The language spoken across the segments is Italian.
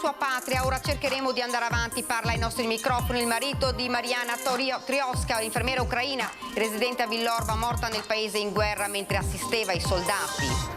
sua patria, ora cercheremo di andare avanti, parla ai nostri microfoni il marito di Mariana Trioska, l'infermiera ucraina residente a Villorba, morta nel paese in guerra mentre assisteva i soldati.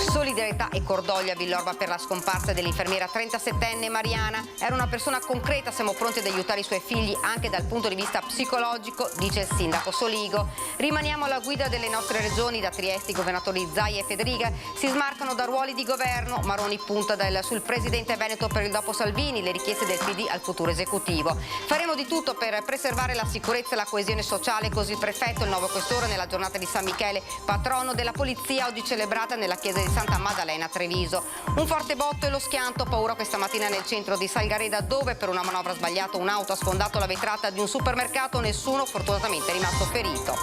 Solidarietà e cordoglio a Villorba per la scomparsa dell'infermiera 37enne Mariana. Era una persona concreta, siamo pronti ad aiutare i suoi figli anche dal punto di vista psicologico, dice il sindaco Soligo. Rimaniamo alla guida delle nostre regioni, da Trieste i governatori Zaia e Federica si smarcano da ruoli di governo, Maroni punta sul presidente Veneto per il dopo Salvini, le richieste del PD al futuro esecutivo. Faremo di tutto per preservare la sicurezza e la coesione sociale, così il prefetto, il nuovo questore nella giornata di San Michele, patrono della polizia, oggi celebrata nella chiesa di Santa Maddalena a Treviso. Un forte botto e lo schianto, paura questa mattina nel centro di Salgareda, dove per una manovra sbagliata un'auto ha sfondato la vetrata di un supermercato, nessuno fortunatamente è rimasto ferito.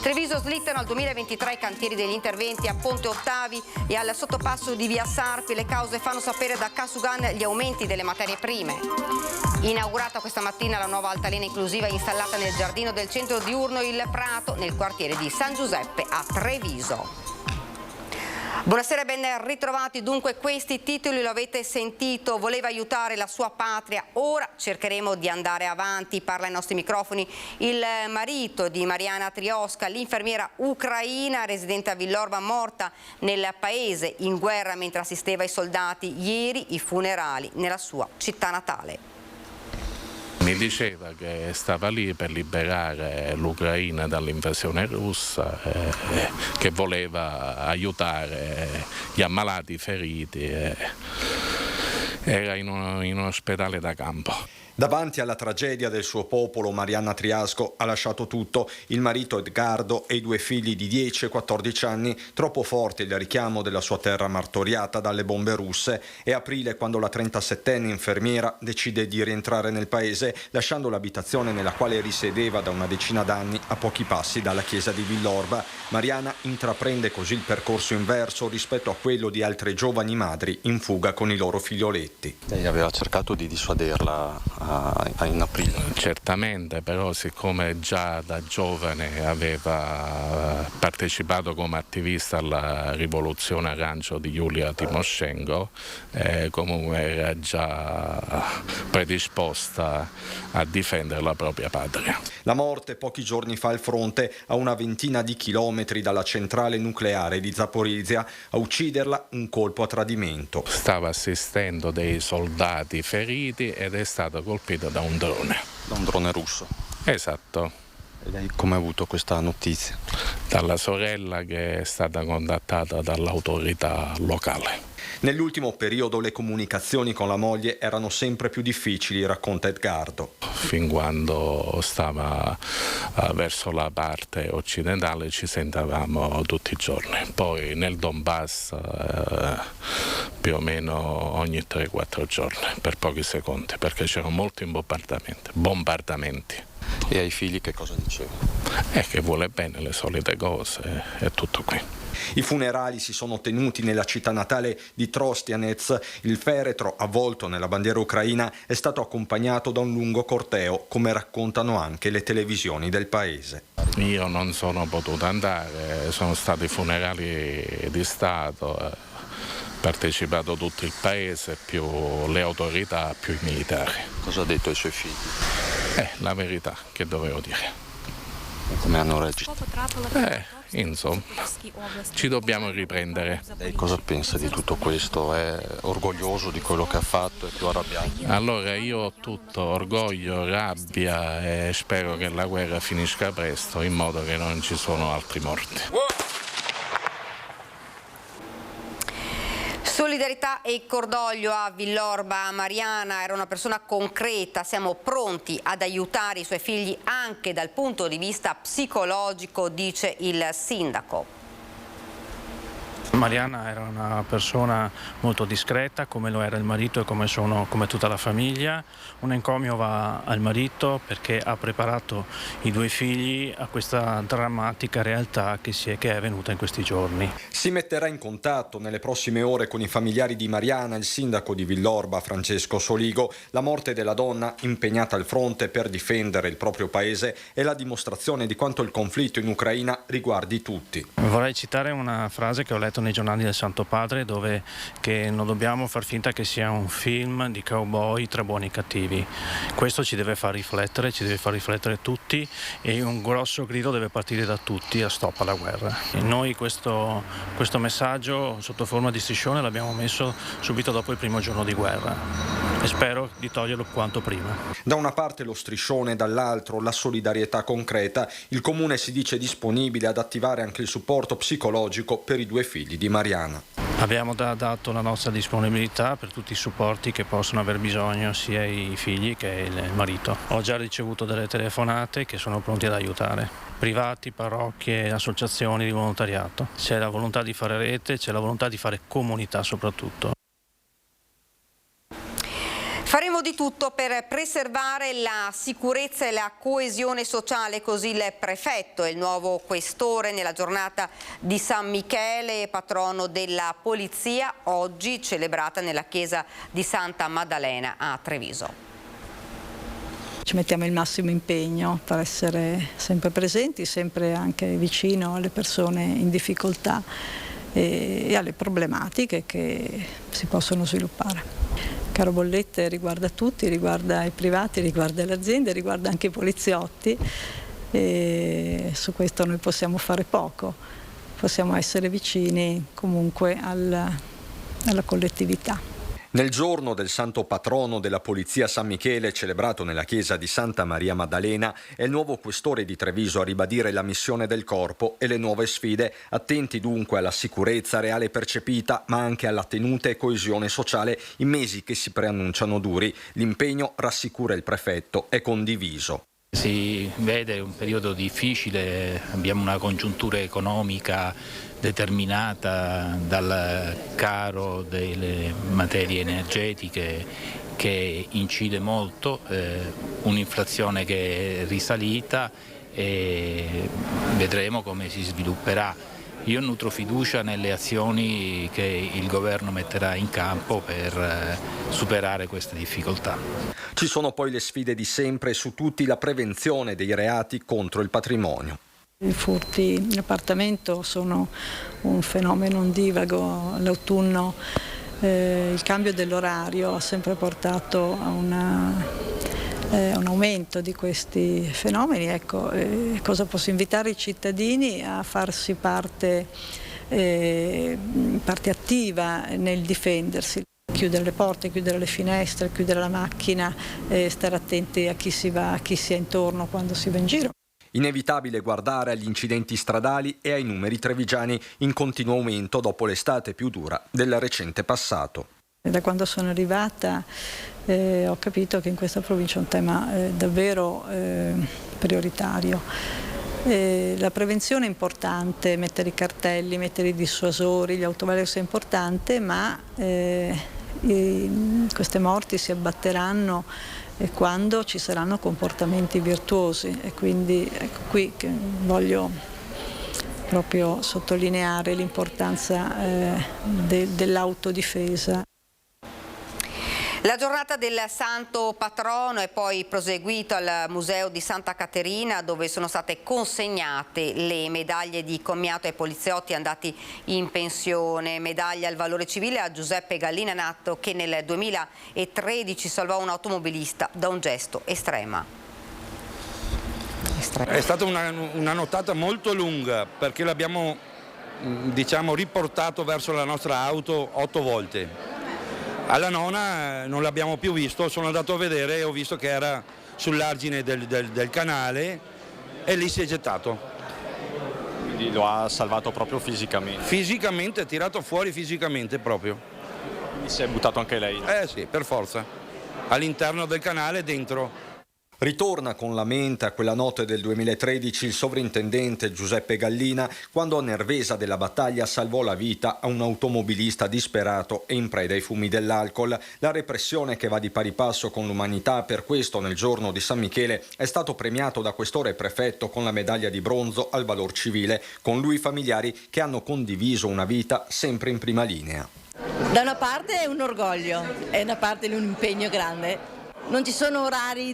Treviso slittano al 2023 i cantieri degli interventi a Ponte Ottavi e al sottopasso di Via Sarpi, le cause fanno sapere da Casugan gli aumenti delle materie prime. Inaugurata questa mattina la nuova altalena inclusiva installata nel giardino del centro diurno Il Prato, nel quartiere di San Giuseppe a Treviso. Buonasera e ben ritrovati. Dunque questi titoli lo avete sentito, voleva aiutare la sua patria, ora cercheremo di andare avanti, parla ai nostri microfoni il marito di Mariana Trioska, l'infermiera ucraina residente a Villorba, morta nel paese in guerra mentre assisteva i soldati. Ieri i funerali nella sua città natale. Mi diceva che stava lì per liberare l'Ucraina dall'invasione russa, che voleva aiutare gli ammalati, i feriti, era in un ospedale da campo. Davanti alla tragedia del suo popolo, Mariana Trioska ha lasciato tutto, il marito Edgardo e i due figli di 10 e 14 anni, troppo forte il richiamo della sua terra martoriata dalle bombe russe. È aprile quando la 37enne infermiera decide di rientrare nel paese, lasciando l'abitazione nella quale risiedeva da una decina d'anni a pochi passi dalla chiesa di Villorba. Mariana intraprende così il percorso inverso rispetto a quello di altre giovani madri in fuga con i loro figlioletti. Lei aveva cercato di dissuaderla in aprile? Certamente, però siccome già da giovane aveva partecipato come attivista alla rivoluzione arancio di Yulia Tymoshenko, comunque era già predisposta a difendere la propria patria. La morte pochi giorni fa al fronte, a una ventina di chilometri dalla centrale nucleare di Zaporizhzhia, a ucciderla un colpo a tradimento. Stava assistendo dei soldati feriti ed è stato colpito da un drone. Da un drone russo? Esatto. E lei come ha avuto questa notizia? Dalla sorella, che è stata contattata dall'autorità locale. Nell'ultimo periodo le comunicazioni con la moglie erano sempre più difficili, racconta Edgardo. Fin quando stava verso la parte occidentale ci sentavamo tutti i giorni. Poi nel Donbass più o meno ogni 3-4 giorni, per pochi secondi, perché c'erano molti bombardamenti. E ai figli che cosa diceva? Che vuole bene, le solite cose, è tutto qui. I funerali si sono tenuti nella città natale di Trostianets. Il feretro, avvolto nella bandiera ucraina, è stato accompagnato da un lungo corteo, come raccontano anche le televisioni del paese. Io non sono potuto andare, sono stati funerali di Stato, partecipato tutto il paese, più le autorità, più i militari. Cosa ha detto ai suoi figli? La verità, che dovevo dire. Come hanno reagito? Insomma, ci dobbiamo riprendere. Lei cosa pensa di tutto questo? È orgoglioso di quello che ha fatto? È più arrabbiato? Allora io ho tutto, orgoglio, rabbia, e spero che la guerra finisca presto in modo che non ci sono altri morti. Solidarietà e cordoglio a Villorba. Mariana era una persona concreta, siamo pronti ad aiutare i suoi figli anche dal punto di vista psicologico, dice il sindaco. Mariana era una persona molto discreta, come lo era il marito e come tutta la famiglia. Un encomio va al marito perché ha preparato i due figli a questa drammatica realtà che è avvenuta in questi giorni. Si metterà in contatto nelle prossime ore con i familiari di Mariana il sindaco di Villorba, Francesco Soligo. La morte della donna, impegnata al fronte per difendere il proprio paese, è la dimostrazione di quanto il conflitto in Ucraina riguardi tutti. Vorrei citare una frase che ho letto nei giornali del Santo Padre, dove che non dobbiamo far finta che sia un film di cowboy tra buoni e cattivi. Questo ci deve far riflettere tutti, e un grosso grido deve partire da tutti a stop alla guerra. E noi questo messaggio sotto forma di striscione l'abbiamo messo subito dopo il primo giorno di guerra e spero di toglierlo quanto prima. Da una parte lo striscione, dall'altro la solidarietà concreta. Il Comune si dice disponibile ad attivare anche il supporto psicologico per i 2 figli di Mariana. Abbiamo dato la nostra disponibilità per tutti i supporti che possono aver bisogno sia i figli che il marito. Ho già ricevuto delle telefonate che sono pronti ad aiutare. Privati, parrocchie, associazioni di volontariato. C'è la volontà di fare rete, c'è la volontà di fare comunità soprattutto. Faremo di tutto per preservare la sicurezza e la coesione sociale, così il prefetto e il nuovo questore nella giornata di San Michele, patrono della polizia, oggi celebrata nella chiesa di Santa Maddalena a Treviso. Ci mettiamo il massimo impegno per essere sempre presenti, sempre anche vicino alle persone in difficoltà e alle problematiche che si possono sviluppare. Caro Bollette riguarda tutti, riguarda i privati, riguarda le aziende, riguarda anche i poliziotti, e su questo noi possiamo fare poco, possiamo essere vicini comunque alla collettività. Nel giorno del santo patrono della polizia San Michele, celebrato nella chiesa di Santa Maria Maddalena, è il nuovo questore di Treviso a ribadire la missione del corpo e le nuove sfide, attenti dunque alla sicurezza reale percepita, ma anche alla tenuta e coesione sociale in mesi che si preannunciano duri. L'impegno, rassicura il prefetto, è condiviso. Si vede un periodo difficile, abbiamo una congiuntura economica determinata dal caro delle materie energetiche che incide molto, un'inflazione che è risalita e vedremo come si svilupperà. Io nutro fiducia nelle azioni che il governo metterà in campo per superare queste difficoltà. Ci sono poi le sfide di sempre e su tutti la prevenzione dei reati contro il patrimonio. I furti in appartamento sono un fenomeno ondivago. L'autunno il cambio dell'orario ha sempre portato a un aumento di questi fenomeni. Ecco, cosa posso invitare i cittadini a farsi parte attiva nel difendersi? Chiudere le porte, chiudere le finestre, chiudere la macchina, stare attenti a chi si va, a chi si è intorno quando si va in giro. Inevitabile guardare agli incidenti stradali e ai numeri trevigiani in continuo aumento dopo l'estate più dura del recente passato. Da quando sono arrivata ho capito che in questa provincia è un tema davvero prioritario. La prevenzione è importante, mettere i cartelli, mettere i dissuasori, gli autovelox è importante, ma queste morti si abbatteranno quando ci saranno comportamenti virtuosi, e quindi ecco qui che voglio proprio sottolineare l'importanza dell'autodifesa. La giornata del Santo Patrono è poi proseguita al Museo di Santa Caterina, dove sono state consegnate le medaglie di commiato ai poliziotti andati in pensione. Medaglia al valore civile a Giuseppe Gallina Natto, che nel 2013 salvò un automobilista da un gesto estrema. È stata una nottata molto lunga, perché l'abbiamo riportato verso la nostra auto 8 volte. Alla nona non l'abbiamo più visto, sono andato a vedere e ho visto che era sull'argine del canale e lì si è gettato. Quindi lo ha salvato proprio fisicamente? Fisicamente, tirato fuori fisicamente proprio. Quindi si è buttato anche lei? Sì, per forza. All'interno del canale, dentro. Ritorna con la mente a quella notte del 2013 il sovrintendente Giuseppe Gallina, quando a Nervesa della Battaglia salvò la vita a un automobilista disperato e in preda ai fumi dell'alcol. La repressione che va di pari passo con l'umanità, per questo nel giorno di San Michele è stato premiato da questore e prefetto con la medaglia di bronzo al valor civile, con lui familiari che hanno condiviso una vita sempre in prima linea. Da una parte è un orgoglio, è una parte un impegno grande. Non ci sono orari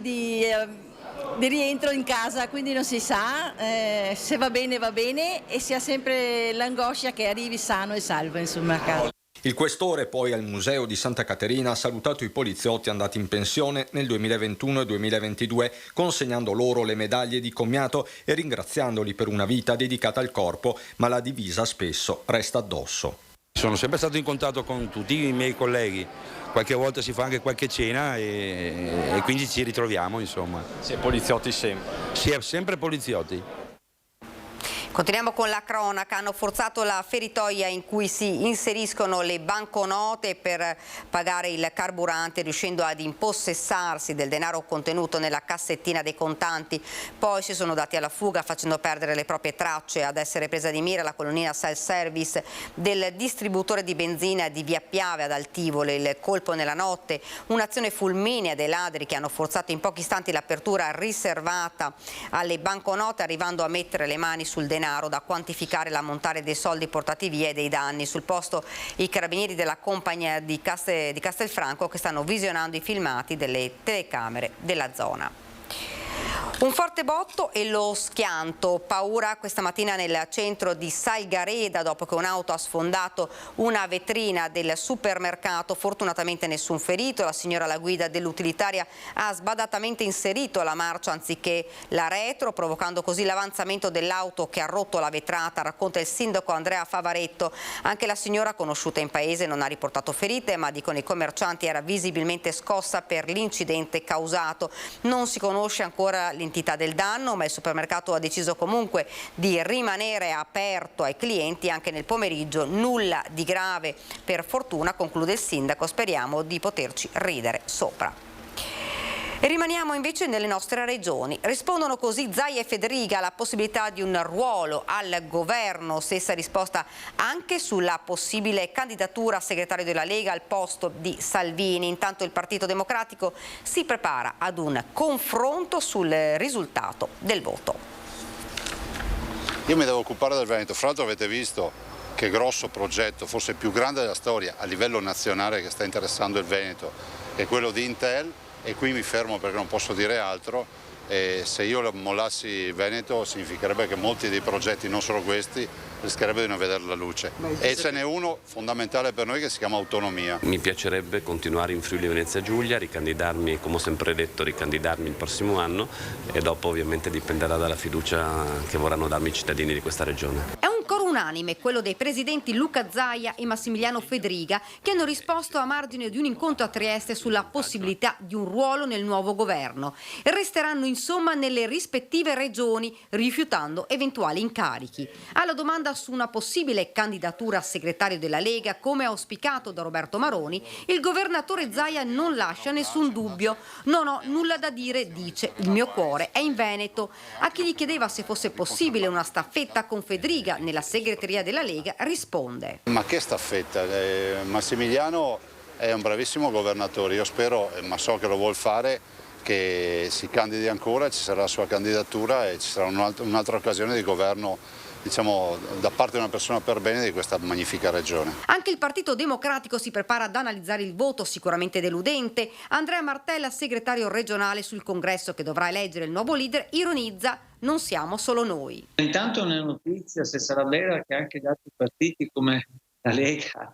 di rientro in casa, quindi non si sa, se va bene e si ha sempre l'angoscia che arrivi sano e salvo insomma a casa. Il questore poi al Museo di Santa Caterina ha salutato i poliziotti andati in pensione nel 2021 e 2022, consegnando loro le medaglie di commiato e ringraziandoli per una vita dedicata al corpo, ma la divisa spesso resta addosso. Sono sempre stato in contatto con tutti i miei colleghi, qualche volta si fa anche qualche cena e quindi ci ritroviamo insomma. Si è poliziotti sempre? Si è sempre poliziotti. Continuiamo con la cronaca. Hanno forzato la feritoia in cui si inseriscono le banconote per pagare il carburante, riuscendo ad impossessarsi del denaro contenuto nella cassettina dei contanti. Poi si sono dati alla fuga, facendo perdere le proprie tracce. Ad essere presa di mira la colonnina self-service del distributore di benzina di Via Piave ad Altivole. Il colpo nella notte, un'azione fulminea dei ladri che hanno forzato in pochi istanti l'apertura riservata alle banconote, arrivando a mettere le mani sul denaro da quantificare l'ammontare dei soldi portati via e dei danni. Sul posto i carabinieri della compagnia di Castelfranco che stanno visionando i filmati delle telecamere della zona. Un forte botto e lo schianto, paura questa mattina nel centro di Salgareda dopo che un'auto ha sfondato una vetrina del supermercato. Fortunatamente nessun ferito, la signora alla guida dell'utilitaria ha sbadatamente inserito la marcia anziché la retro, provocando così l'avanzamento dell'auto che ha rotto la vetrata, racconta il sindaco Andrea Favaretto. Anche la signora, conosciuta in paese, non ha riportato ferite, ma dicono i commercianti era visibilmente scossa per l'incidente causato. Non si conosce ancora l'entità del danno, ma il supermercato ha deciso comunque di rimanere aperto ai clienti anche nel pomeriggio. Nulla di grave per fortuna, conclude il sindaco, speriamo di poterci ridere sopra. E rimaniamo invece nelle nostre regioni. Rispondono così Zaia e Federica alla possibilità di un ruolo al governo, stessa risposta anche sulla possibile candidatura a segretario della Lega al posto di Salvini. Intanto il Partito Democratico si prepara ad un confronto sul risultato del voto. Io mi devo occupare del Veneto, fra l'altro avete visto che grosso progetto, forse il più grande della storia a livello nazionale che sta interessando il Veneto, è quello di Intel. E qui mi fermo perché non posso dire altro. E se io mollassi il Veneto significherebbe che molti dei progetti, non solo questi, rischierebbero di non vedere la luce. E ce n'è uno fondamentale per noi che si chiama autonomia. Mi piacerebbe continuare in Friuli Venezia Giulia, ricandidarmi, come ho sempre detto, ricandidarmi il prossimo anno e dopo ovviamente dipenderà dalla fiducia che vorranno darmi i cittadini di questa regione. È un coro unanime quello dei presidenti Luca Zaia e Massimiliano Federica, che hanno risposto a margine di un incontro a Trieste sulla possibilità di un ruolo nel nuovo governo. Resteranno insomma nelle rispettive regioni, rifiutando eventuali incarichi. Alla domanda su una possibile candidatura a segretario della Lega, come auspicato da Roberto Maroni, il governatore Zaia non lascia nessun dubbio. Non ho nulla da dire, dice, il mio cuore è in Veneto. A chi gli chiedeva se fosse possibile una staffetta con Federica nella segreteria della Lega risponde: ma che staffetta? Massimiliano è un bravissimo governatore, io spero, ma so che lo vuol fare, che si candidi ancora, ci sarà la sua candidatura e ci sarà un'altra occasione di governo, diciamo, da parte di una persona per bene di questa magnifica regione. Anche il Partito Democratico si prepara ad analizzare il voto, sicuramente deludente. Andrea Martella, segretario regionale sul congresso che dovrà eleggere il nuovo leader, ironizza: non siamo solo noi. Intanto è una notizia, se sarà vera, che anche gli altri partiti come la Lega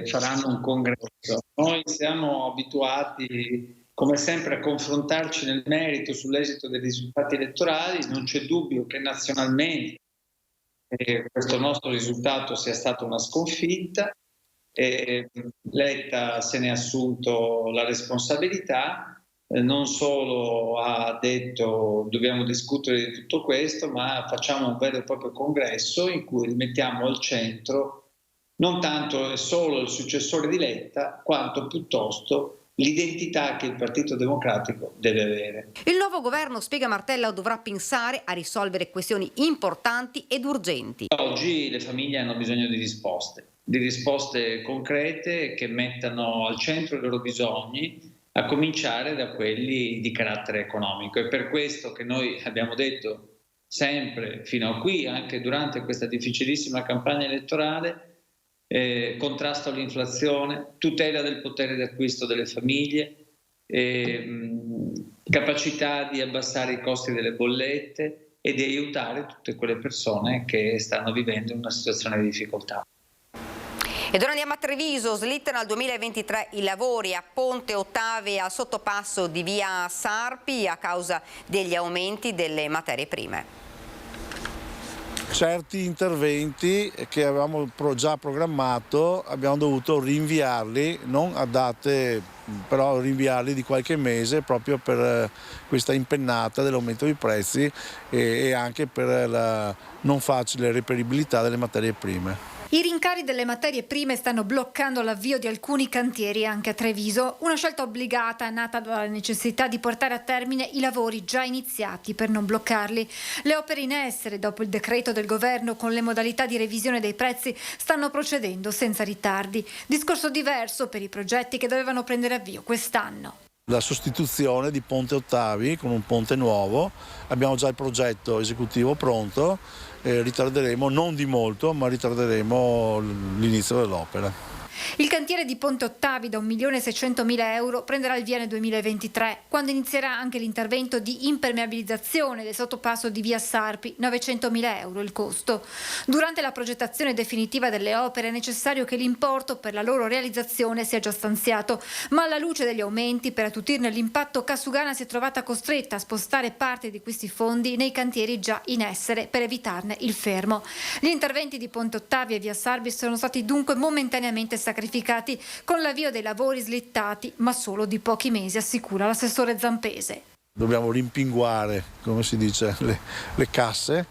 faranno un congresso. Noi siamo abituati come sempre a confrontarci nel merito sull'esito dei risultati elettorali. Non c'è dubbio che nazionalmente questo nostro risultato sia stata una sconfitta. Letta se ne è assunto la responsabilità, non solo ha detto dobbiamo discutere di tutto questo, ma facciamo un vero e proprio congresso in cui rimettiamo al centro non tanto e solo il successore di Letta, quanto piuttosto l'identità che il Partito Democratico deve avere. Il nuovo governo, spiega Martella, dovrà pensare a risolvere questioni importanti ed urgenti. Oggi le famiglie hanno bisogno di risposte concrete che mettano al centro i loro bisogni, a cominciare da quelli di carattere economico. È per questo che noi abbiamo detto sempre fino a qui, anche durante questa difficilissima campagna elettorale, contrasto all'inflazione, tutela del potere d'acquisto delle famiglie, capacità di abbassare i costi delle bollette e di aiutare tutte quelle persone che stanno vivendo in una situazione di difficoltà. Ed ora andiamo a Treviso, slittano al 2023 i lavori a Ponte Ottavi e al sottopasso di via Sarpi a causa degli aumenti delle materie prime. Certi interventi che avevamo già programmato abbiamo dovuto rinviarli, non a date, però rinviarli di qualche mese proprio per questa impennata dell'aumento dei prezzi e anche per la non facile reperibilità delle materie prime. I rincari delle materie prime stanno bloccando l'avvio di alcuni cantieri anche a Treviso, una scelta obbligata nata dalla necessità di portare a termine i lavori già iniziati per non bloccarli. Le opere in essere, dopo il decreto del governo con le modalità di revisione dei prezzi, stanno procedendo senza ritardi. Discorso diverso per i progetti che dovevano prendere avvio quest'anno. La sostituzione di Ponte Ottavi con un ponte nuovo, abbiamo già il progetto esecutivo pronto, ritarderemo non di molto, ma ritarderemo l'inizio dell'opera. Il cantiere di Ponte Ottavi da 1.600.000 euro prenderà il via nel 2023, quando inizierà anche l'intervento di impermeabilizzazione del sottopasso di via Sarpi, 900.000 euro il costo. Durante la progettazione definitiva delle opere è necessario che l'importo per la loro realizzazione sia già stanziato, ma alla luce degli aumenti per attutirne l'impatto Casugana si è trovata costretta a spostare parte di questi fondi nei cantieri già in essere per evitarne il fermo. Gli interventi di Ponte Ottavi e via Sarpi sono stati dunque momentaneamente sacrificati con l'avvio dei lavori slittati, ma solo di pochi mesi, assicura l'assessore Zampese. Dobbiamo rimpinguare, come si dice, le casse.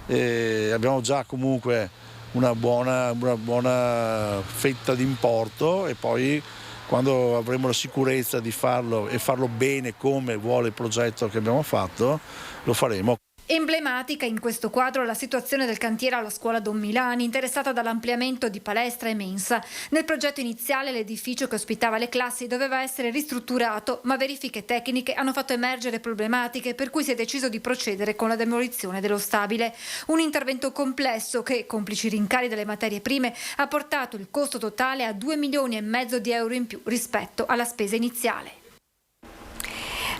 Abbiamo già comunque una buona fetta d'importo e poi quando avremo la sicurezza di farlo e farlo bene come vuole il progetto che abbiamo fatto, lo faremo. Emblematica in questo quadro la situazione del cantiere alla scuola Don Milani, interessata dall'ampliamento di palestra e mensa. Nel progetto iniziale l'edificio che ospitava le classi doveva essere ristrutturato, ma verifiche tecniche hanno fatto emergere problematiche per cui si è deciso di procedere con la demolizione dello stabile. Un intervento complesso che, complici i rincari delle materie prime, ha portato il costo totale a 2,5 milioni di euro in più rispetto alla spesa iniziale.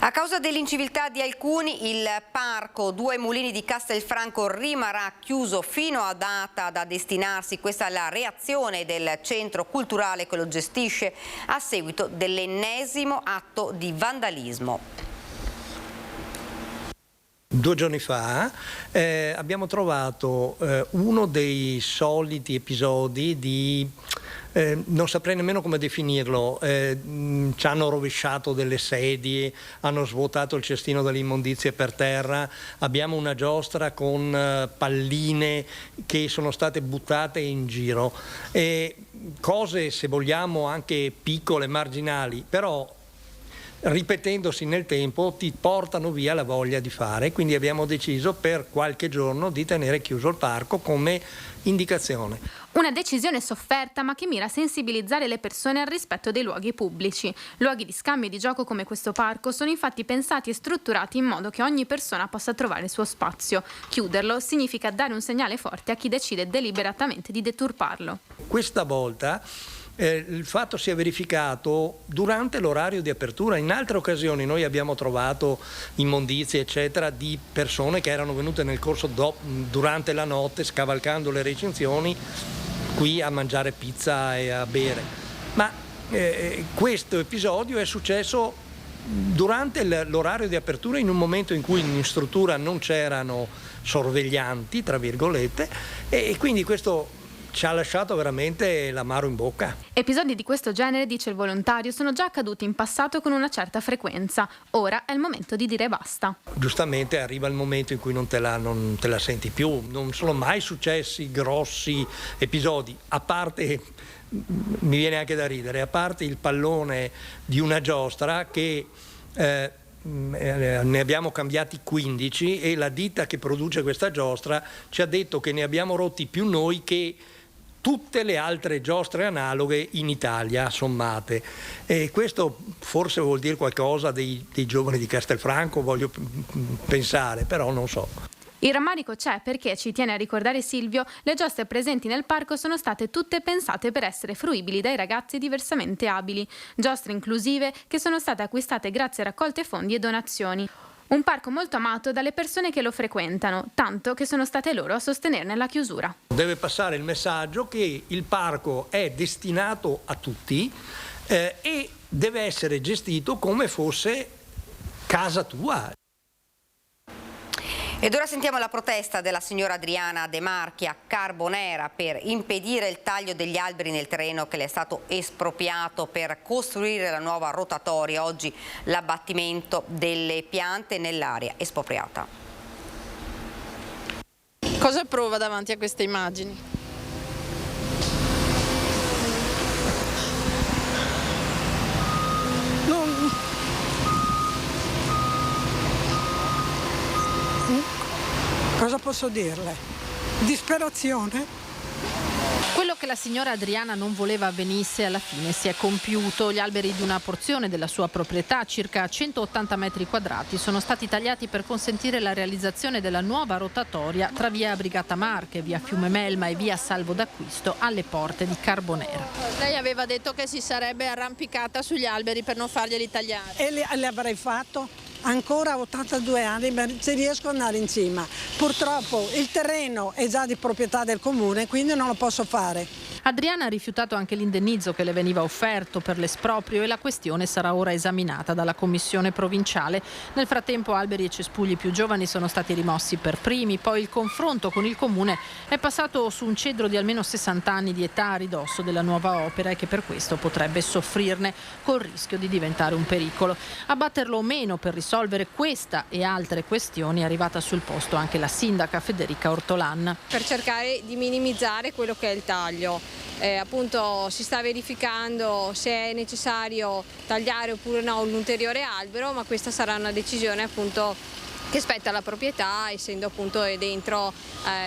A causa dell'inciviltà di alcuni, il parco Due Mulini di Castelfranco rimarrà chiuso fino a data da destinarsi. Questa è la reazione del centro culturale che lo gestisce a seguito dell'ennesimo atto di vandalismo. 2 giorni fa abbiamo trovato uno dei soliti episodi di non saprei nemmeno come definirlo, ci hanno rovesciato delle sedie, hanno svuotato il cestino delle immondizie per terra, abbiamo una giostra con palline che sono state buttate in giro, cose se vogliamo anche piccole, marginali, però ripetendosi nel tempo ti portano via la voglia di fare, quindi abbiamo deciso per qualche giorno di tenere chiuso il parco come indicazione. Una decisione sofferta ma che mira a sensibilizzare le persone al rispetto dei luoghi pubblici. Luoghi di scambio e di gioco come questo parco sono infatti pensati e strutturati in modo che ogni persona possa trovare il suo spazio. Chiuderlo significa dare un segnale forte a chi decide deliberatamente di deturparlo. Questa volta il fatto si è verificato durante l'orario di apertura. In altre occasioni noi abbiamo trovato immondizie eccetera di persone che erano venute nel corso durante la notte, scavalcando le recinzioni, qui a mangiare pizza e a bere, ma questo episodio è successo durante l'orario di apertura, in un momento in cui in struttura non c'erano sorveglianti tra virgolette, e quindi questo ci ha lasciato veramente l'amaro in bocca. Episodi di questo genere, dice il volontario, sono già accaduti in passato con una certa frequenza. Ora è il momento di dire basta. Giustamente arriva il momento in cui non te la senti più. Non sono mai successi grossi episodi, a parte, mi viene anche da ridere, a parte il pallone di una giostra che ne abbiamo cambiati 15 e la ditta che produce questa giostra ci ha detto che ne abbiamo rotti più noi che tutte le altre giostre analoghe in Italia sommate, e questo forse vuol dire qualcosa dei giovani di Castelfranco, voglio pensare, però non so. Il rammarico c'è perché, ci tiene a ricordare Silvio, le giostre presenti nel parco sono state tutte pensate per essere fruibili dai ragazzi diversamente abili. Giostre inclusive che sono state acquistate grazie a raccolte fondi e donazioni. Un parco molto amato dalle persone che lo frequentano, tanto che sono state loro a sostenerne la chiusura. Deve passare il messaggio che il parco è destinato a tutti e deve essere gestito come fosse casa tua. Ed ora sentiamo la protesta della signora Adriana De Marchi a Carbonera per impedire il taglio degli alberi nel terreno che le è stato espropriato per costruire la nuova rotatoria. Oggi l'abbattimento delle piante nell'area espropriata. Cosa prova davanti a queste immagini? Cosa posso dirle? Disperazione. Quello che la signora Adriana non voleva avvenisse alla fine si è compiuto. Gli alberi di una porzione della sua proprietà, circa 180 metri quadrati, sono stati tagliati per consentire la realizzazione della nuova rotatoria tra via Brigata Marche, via Fiume Melma e via Salvo d'Acquisto alle porte di Carbonera. Lei aveva detto che si sarebbe arrampicata sugli alberi per non farglieli tagliare. E le avrei fatto? Ancora 82 anni, ma ci riesco ad andare in cima. Purtroppo il terreno è già di proprietà del comune, quindi non lo posso fare. Adriana ha rifiutato anche l'indennizzo che le veniva offerto per l'esproprio e la questione sarà ora esaminata dalla commissione provinciale. Nel frattempo alberi e cespugli più giovani sono stati rimossi per primi, poi il confronto con il comune è passato su un cedro di almeno 60 anni di età a ridosso della nuova opera e che per questo potrebbe soffrirne col rischio di diventare un pericolo. Abbatterlo o meno per risolvere questa e altre questioni è arrivata sul posto anche la sindaca Federica Ortolan. Per cercare di minimizzare quello che è il taglio. Appunto si sta verificando se è necessario tagliare oppure no un ulteriore albero, ma questa sarà una decisione appunto che spetta alla proprietà, essendo appunto dentro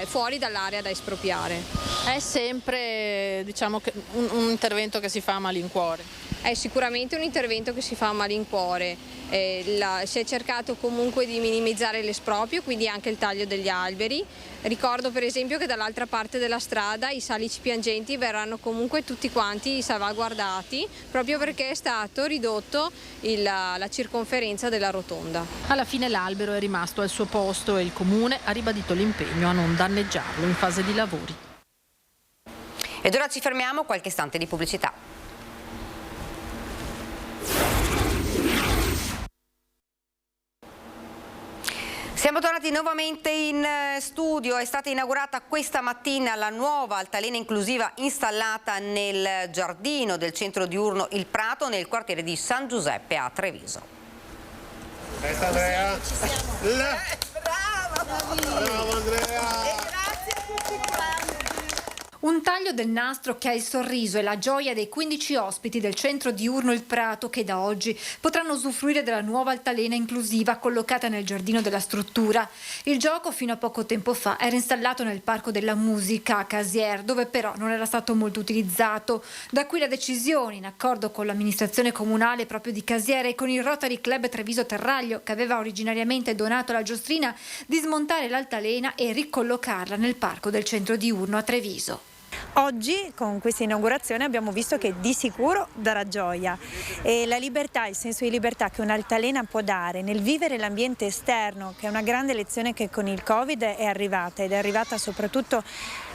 fuori dall'area da espropriare. È sempre, diciamo, un intervento che si fa a malincuore. È sicuramente un intervento che si fa a malincuore. Si è cercato comunque di minimizzare l'esproprio, quindi anche il taglio degli alberi. Ricordo per esempio che dall'altra parte della strada i salici piangenti verranno comunque tutti quanti salvaguardati, proprio perché è stato ridotto la circonferenza della rotonda. Alla fine l'albero è rimasto al suo posto e il comune ha ribadito l'impegno a non danneggiarlo in fase di lavori. Ed ora ci fermiamo, qualche istante di pubblicità. Siamo tornati nuovamente in studio, è stata inaugurata questa mattina la nuova altalena inclusiva installata nel giardino del centro diurno Il Prato nel quartiere di San Giuseppe a Treviso. Andrea. Bravo Andrea. E grazie a tutti quanti. Un taglio del nastro che ha il sorriso e la gioia dei 15 ospiti del centro diurno Il Prato che da oggi potranno usufruire della nuova altalena inclusiva collocata nel giardino della struttura. Il gioco fino a poco tempo fa era installato nel Parco della Musica a Casier, dove però non era stato molto utilizzato. Da qui la decisione, in accordo con l'amministrazione comunale proprio di Casier e con il Rotary Club Treviso Terraglio, che aveva originariamente donato la giostrina, di smontare l'altalena e ricollocarla nel Parco del centro diurno a Treviso. Oggi con questa inaugurazione abbiamo visto che di sicuro darà gioia e la libertà, il senso di libertà che un'altalena può dare nel vivere l'ambiente esterno, che è una grande lezione che con il Covid è arrivata ed è arrivata soprattutto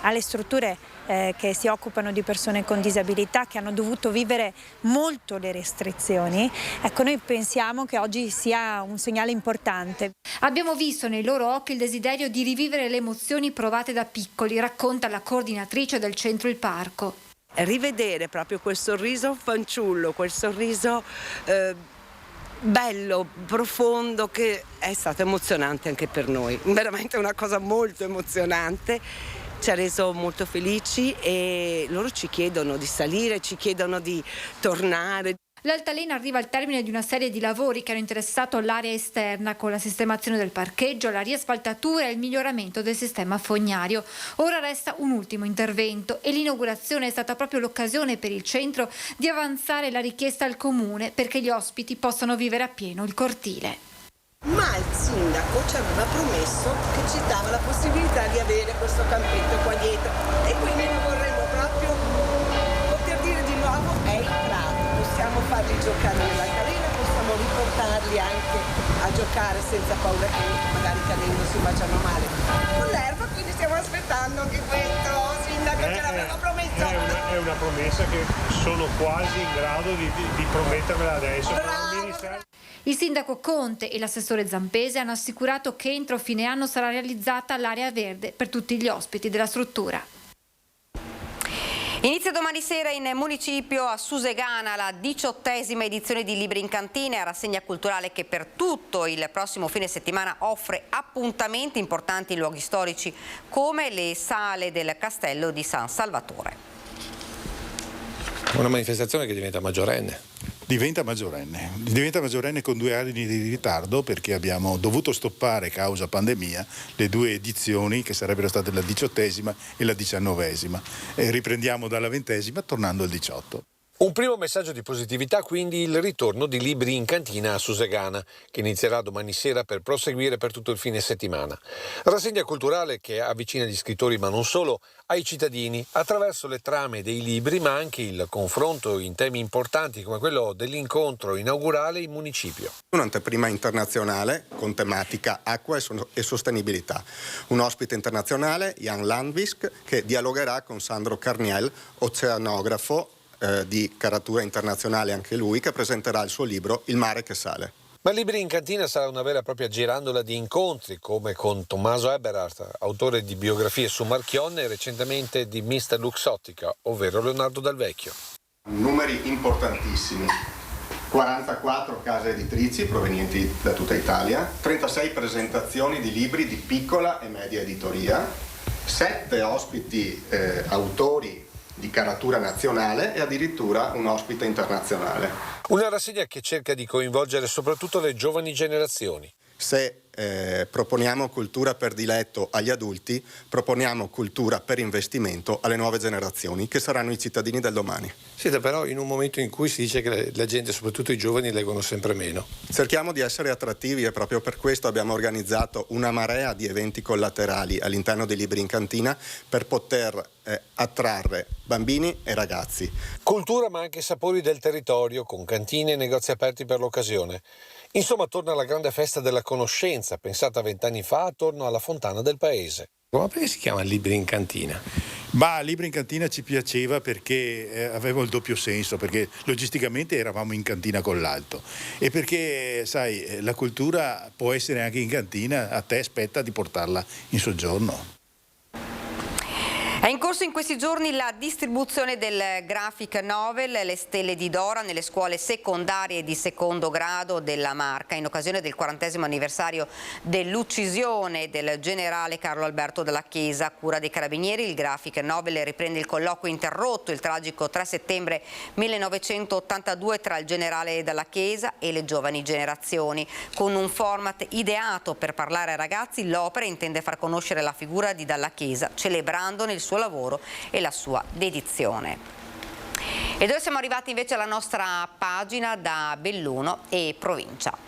alle strutture che si occupano di persone con disabilità che hanno dovuto vivere molto le restrizioni. Ecco, noi pensiamo che oggi sia un segnale importante. Abbiamo visto nei loro occhi il desiderio di rivivere le emozioni provate da piccoli, racconta la coordinatrice del centro Il Parco. Rivedere proprio quel sorriso fanciullo, quel sorriso bello, profondo, che è stato emozionante anche per noi, veramente una cosa molto emozionante. Ci ha reso molto felici e loro ci chiedono di salire, ci chiedono di tornare. L'altalena arriva al termine di una serie di lavori che hanno interessato l'area esterna con la sistemazione del parcheggio, la riasfaltatura e il miglioramento del sistema fognario. Ora resta un ultimo intervento e l'inaugurazione è stata proprio l'occasione per il centro di avanzare la richiesta al comune perché gli ospiti possano vivere appieno il cortile. Ma il sindaco ci aveva promesso che ci dava la possibilità di avere questo campetto qua dietro e quindi noi vorremmo proprio poter dire di nuovo è il prato, possiamo farli giocare nell'altalena, possiamo riportarli anche a giocare senza paura che magari cadendo si facciano male con l'erba, quindi stiamo aspettando anche questo, sindaco ce l'aveva promesso. È una promessa che sono quasi in grado di promettervela adesso. Il sindaco Conte e l'assessore Zampese hanno assicurato che entro fine anno sarà realizzata l'area verde per tutti gli ospiti della struttura. Inizia domani sera in municipio a Susegana la 18ª edizione di Libri in Cantina, rassegna culturale che per tutto il prossimo fine settimana offre appuntamenti importanti in luoghi storici come le sale del Castello di San Salvatore. Una manifestazione che diventa maggiorenne. Diventa maggiorenne con 2 anni di ritardo perché abbiamo dovuto stoppare causa pandemia le 2 edizioni che sarebbero state la 18ª e la 19ª e riprendiamo dalla 20ª tornando al 18. Un primo messaggio di positività, quindi il ritorno di Libri in Cantina a Susegana, che inizierà domani sera per proseguire per tutto il fine settimana. Rassegna culturale che avvicina gli scrittori, ma non solo, ai cittadini, attraverso le trame dei libri, ma anche il confronto in temi importanti come quello dell'incontro inaugurale in municipio. Un'anteprima internazionale con tematica acqua e sostenibilità. Un ospite internazionale, Jan Landvisk, che dialogherà con Sandro Carniel, oceanografo di caratura internazionale anche lui, che presenterà il suo libro Il mare che sale. Ma Libri in Cantina sarà una vera e propria girandola di incontri, come con Tommaso Eberhardt, autore di biografie su Marchionne e recentemente di Mr. Luxottica, ovvero Leonardo Dal Vecchio. Numeri importantissimi. 44 case editrici provenienti da tutta Italia, 36 presentazioni di libri di piccola e media editoria, 7 ospiti autori di caratura nazionale e addirittura un ospite internazionale. Una rassegna che cerca di coinvolgere soprattutto le giovani generazioni. Se proponiamo cultura per diletto agli adulti, proponiamo cultura per investimento alle nuove generazioni, che saranno i cittadini del domani. Siete però in un momento in cui si dice che la gente, soprattutto i giovani, leggono sempre meno. Cerchiamo di essere attrattivi e proprio per questo abbiamo organizzato una marea di eventi collaterali all'interno dei Libri in Cantina per poter attrarre bambini e ragazzi. Cultura ma anche sapori del territorio, con cantine e negozi aperti per l'occasione. Insomma, torna la grande festa della conoscenza, pensata 20 anni fa attorno alla fontana del paese. Ma perché si chiama Libri in Cantina? Ma Libri in Cantina ci piaceva perché aveva il doppio senso, perché logisticamente eravamo in cantina con l'alto e perché, sai, la cultura può essere anche in cantina, a te aspetta di portarla in soggiorno. È in corso in questi giorni la distribuzione del graphic novel Le stelle di Dora nelle scuole secondarie di secondo grado della Marca in occasione del 40° anniversario dell'uccisione del generale Carlo Alberto Dalla Chiesa a cura dei Carabinieri. Il graphic novel riprende il colloquio interrotto il tragico 3 settembre 1982 tra il generale Dalla Chiesa e le giovani generazioni. Con un format ideato per parlare ai ragazzi, l'opera intende far conoscere la figura di Dalla Chiesa, celebrandone il suo lavoro e la sua dedizione. E dove siamo arrivati invece alla nostra pagina da Belluno e provincia.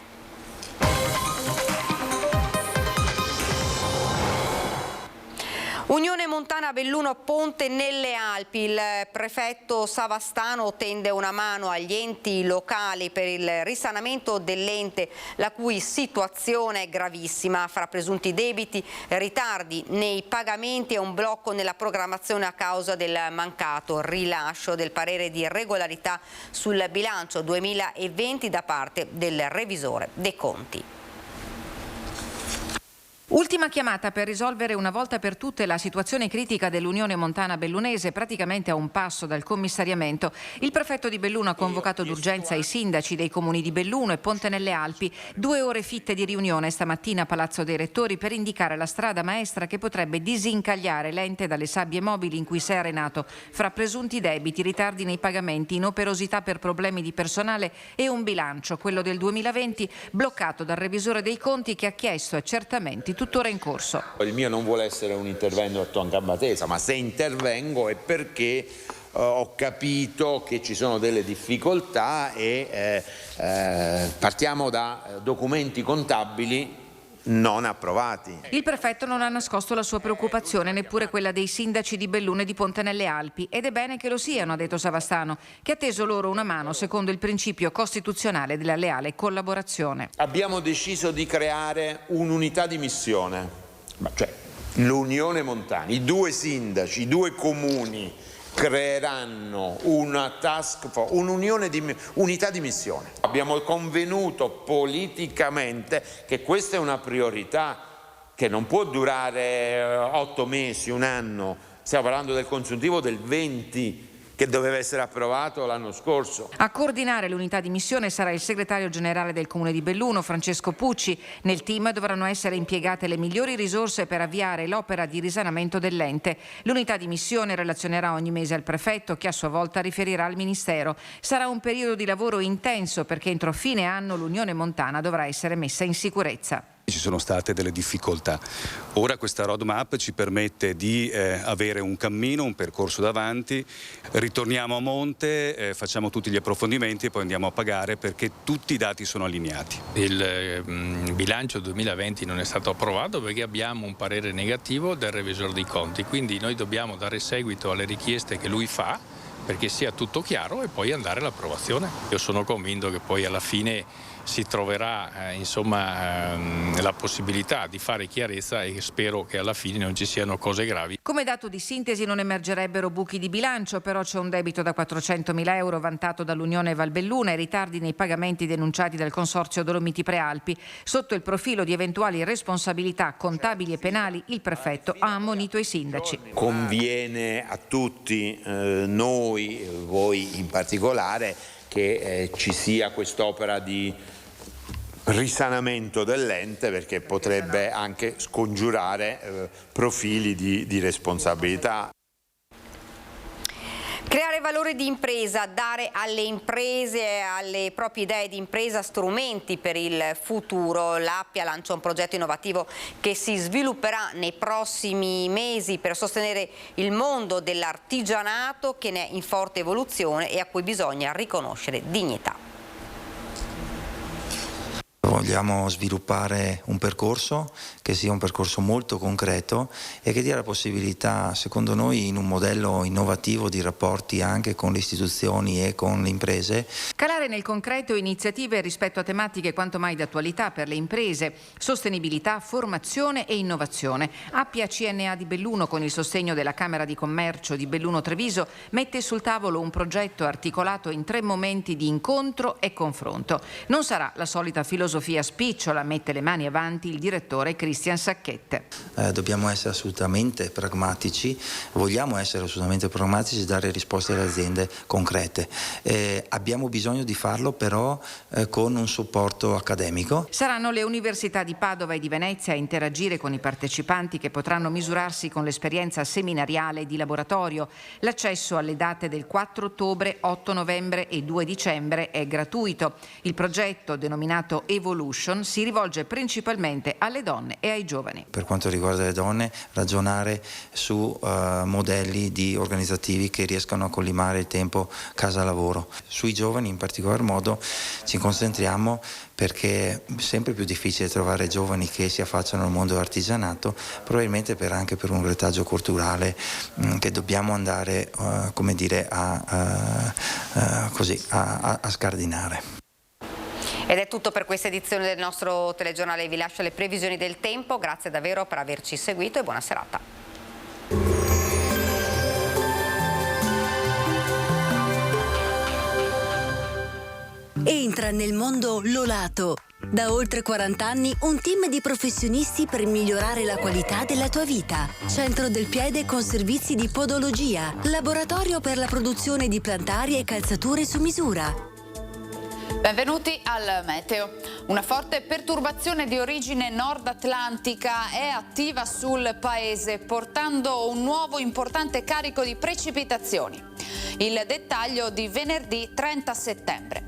Unione Montana Belluno Ponte nelle Alpi. Il prefetto Savastano tende una mano agli enti locali per il risanamento dell'ente, la cui situazione è gravissima, fra presunti debiti, ritardi nei pagamenti e un blocco nella programmazione a causa del mancato rilascio del parere di regolarità sul bilancio 2020 da parte del revisore dei conti. Ultima chiamata per risolvere una volta per tutte la situazione critica dell'Unione Montana Bellunese, praticamente a un passo dal commissariamento. Il prefetto di Belluno ha convocato d'urgenza i sindaci dei comuni di Belluno e Ponte nelle Alpi. 2 ore fitte di riunione stamattina a Palazzo dei Rettori per indicare la strada maestra che potrebbe disincagliare l'ente dalle sabbie mobili in cui si è arenato, fra presunti debiti, ritardi nei pagamenti, inoperosità per problemi di personale e un bilancio, quello del 2020, bloccato dal revisore dei conti che ha chiesto accertamenti tuttora in corso. Il mio non vuole essere un intervento a gamba tesa, ma se intervengo è perché ho capito che ci sono delle difficoltà e partiamo da documenti contabili non approvati. Il prefetto non ha nascosto la sua preoccupazione, neppure quella dei sindaci di Belluno e di Ponte nelle Alpi, ed è bene che lo siano, ha detto Savastano, che ha teso loro una mano secondo il principio costituzionale della leale collaborazione. Abbiamo deciso di creare un'unità di missione, cioè l'Unione Montana, i 2 sindaci, i 2 comuni creeranno una task force, unità di missione. Abbiamo convenuto politicamente che questa è una priorità che non può durare 8 mesi, un anno. Stiamo parlando del consuntivo del 20 che doveva essere approvato l'anno scorso. A coordinare l'unità di missione sarà il segretario generale del Comune di Belluno, Francesco Pucci. Nel team dovranno essere impiegate le migliori risorse per avviare l'opera di risanamento dell'ente. L'unità di missione relazionerà ogni mese al prefetto, che a sua volta riferirà al Ministero. Sarà un periodo di lavoro intenso perché entro fine anno l'Unione Montana dovrà essere messa in sicurezza. Ci sono state delle difficoltà. Ora questa roadmap ci permette di avere un cammino, un percorso davanti, ritorniamo a monte, facciamo tutti gli approfondimenti e poi andiamo a pagare perché tutti i dati sono allineati. Il bilancio 2020 non è stato approvato perché abbiamo un parere negativo del revisore dei conti, quindi noi dobbiamo dare seguito alle richieste che lui fa perché sia tutto chiaro e poi andare all'approvazione. Io sono convinto che poi alla fine si troverà la possibilità di fare chiarezza e spero che alla fine non ci siano cose gravi. Come dato di sintesi non emergerebbero buchi di bilancio, però c'è un debito da 400.000 euro vantato dall'Unione Valbelluna e ritardi nei pagamenti denunciati dal Consorzio Dolomiti Prealpi. Sotto il profilo di eventuali responsabilità contabili e penali, il prefetto ha ammonito i sindaci. Conviene a tutti, noi, voi in particolare, che ci sia quest'opera di risanamento dell'ente perché potrebbe anche scongiurare profili di responsabilità. Creare valore di impresa, dare alle imprese e alle proprie idee di impresa strumenti per il futuro. L'Appia lancia un progetto innovativo che si svilupperà nei prossimi mesi per sostenere il mondo dell'artigianato che ne è in forte evoluzione e a cui bisogna riconoscere dignità. Vogliamo sviluppare un percorso che sia un percorso molto concreto e che dia la possibilità, secondo noi, in un modello innovativo di rapporti anche con le istituzioni e con le imprese. Calare nel concreto iniziative rispetto a tematiche quanto mai d'attualità per le imprese, sostenibilità, formazione e innovazione. Appia CNA di Belluno, con il sostegno della Camera di Commercio di Belluno Treviso, mette sul tavolo un progetto articolato in 3 momenti di incontro e confronto. Non sarà la solita filosofia spicciola, mette le mani avanti il direttore Cristian Sacchette. Dobbiamo essere assolutamente pragmatici, vogliamo essere assolutamente pragmatici e dare risposte alle aziende concrete. Abbiamo bisogno di farlo però con un supporto accademico. Saranno le università di Padova e di Venezia a interagire con i partecipanti che potranno misurarsi con l'esperienza seminariale e di laboratorio. L'accesso alle date del 4 ottobre, 8 novembre e 2 dicembre è gratuito. Il progetto, denominato Evolution, si rivolge principalmente alle donne e ai giovani. Per quanto riguarda le donne, ragionare su modelli organizzativi che riescano a collimare il tempo casa-lavoro. Sui giovani in particolar modo ci concentriamo perché è sempre più difficile trovare giovani che si affacciano al mondo dell'artigianato, probabilmente anche per un retaggio culturale che dobbiamo andare a scardinare. Ed è tutto per questa edizione del nostro telegiornale. Vi lascio le previsioni del tempo. Grazie davvero per averci seguito e buona serata. Entra nel mondo Lolato. Da oltre 40 anni un team di professionisti per migliorare la qualità della tua vita. Centro del piede con servizi di podologia. Laboratorio per la produzione di plantarie e calzature su misura. Benvenuti al meteo. Una forte perturbazione di origine nord atlantica è attiva sul paese, portando un nuovo importante carico di precipitazioni. Il dettaglio di venerdì 30 settembre.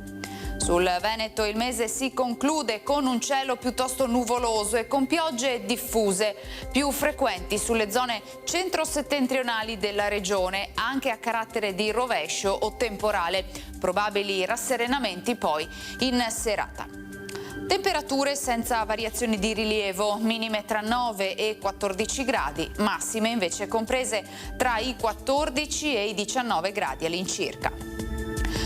Sul Veneto il mese si conclude con un cielo piuttosto nuvoloso e con piogge diffuse, più frequenti sulle zone centro-settentrionali della regione, anche a carattere di rovescio o temporale. Probabili rasserenamenti poi in serata. Temperature senza variazioni di rilievo, minime tra 9 e 14 gradi, massime invece comprese tra i 14 e i 19 gradi all'incirca.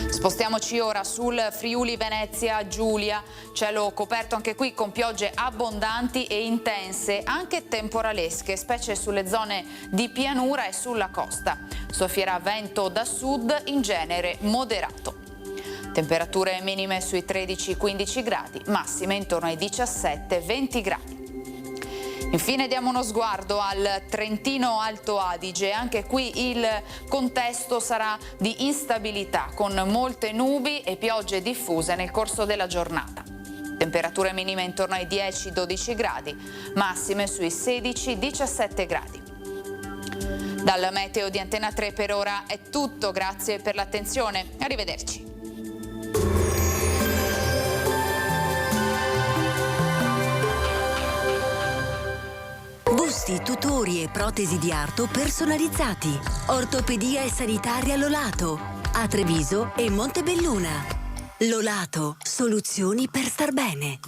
Spostiamoci ora sul Friuli Venezia Giulia, cielo coperto anche qui con piogge abbondanti e intense, anche temporalesche, specie sulle zone di pianura e sulla costa. Soffierà vento da sud, in genere moderato. Temperature minime sui 13-15 gradi, massime intorno ai 17-20 gradi. Infine diamo uno sguardo al Trentino Alto Adige, anche qui il contesto sarà di instabilità con molte nubi e piogge diffuse nel corso della giornata. Temperature minime intorno ai 10-12 gradi, massime sui 16-17 gradi. Dal meteo di Antena 3 per ora è tutto, grazie per l'attenzione, arrivederci. Busti, tutori e protesi di arto personalizzati. Ortopedia e sanitaria Lolato. A Treviso e Montebelluna. Lolato, soluzioni per star bene.